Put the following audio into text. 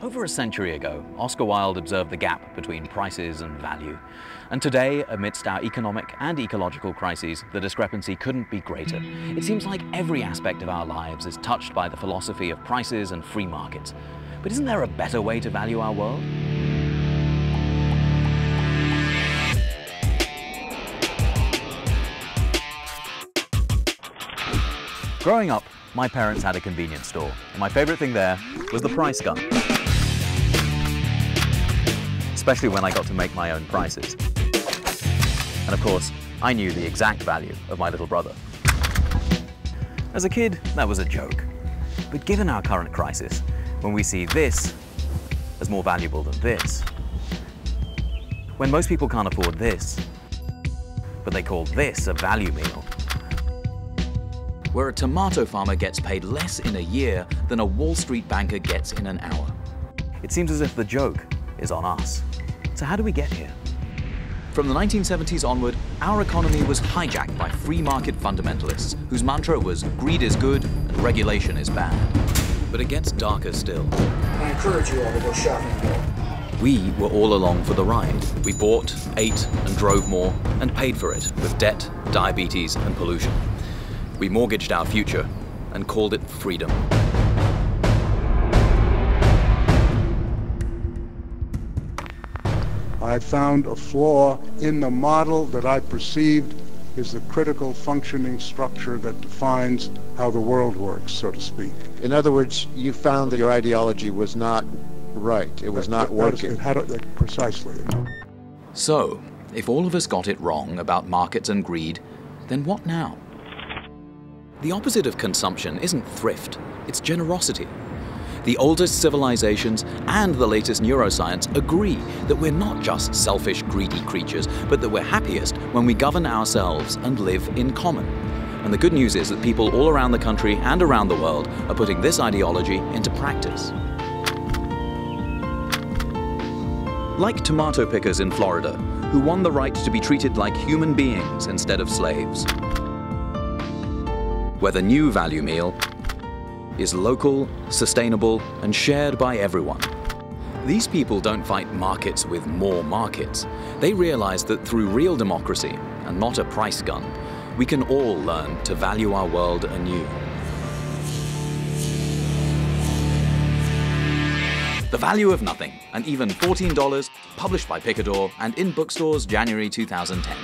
Over a century ago, Oscar Wilde observed the gap between prices and value. And today, amidst our economic and ecological crises, the discrepancy couldn't be greater. It seems like every aspect of our lives is touched by the philosophy of prices and free markets. But isn't there a better way to value our world? Growing up, my parents had a convenience store, and my favorite thing there was the price gun. Especially when I got to make my own prices. And of course, I knew the exact value of my little brother. As a kid, that was a joke. But given our current crisis, when we see this as more valuable than this, when most people can't afford this, but they call this a value meal, where a tomato farmer gets paid less in a year than a Wall Street banker gets in an hour. It seems as if the joke is on us. So how do we get here? From the 1970s onward, our economy was hijacked by free market fundamentalists whose mantra was greed is good and regulation is bad. But it gets darker still. I encourage you all to go shopping more. We were all along for the ride. We bought, ate, and drove more, and paid for it with debt, diabetes, and pollution. We mortgaged our future and called it freedom. I found a flaw in the model that I perceived is the critical functioning structure that defines how the world works, so to speak. In other words, you found that your ideology was not right. It was not working. Precisely. So, if all of us got it wrong about markets and greed, then what now? The opposite of consumption isn't thrift, it's generosity. The oldest civilizations and the latest neuroscience agree that we're not just selfish, greedy creatures, but that we're happiest when we govern ourselves and live in common. And the good news is that people all around the country and around the world are putting this ideology into practice. Like tomato pickers in Florida, who won the right to be treated like human beings instead of slaves. Where the new value meal is local, sustainable, and shared by everyone. These people don't fight markets with more markets. They realize that through real democracy, and not a price gun, we can all learn to value our world anew. The Value of Nothing, and even $14, published by Picador and in bookstores January 2010.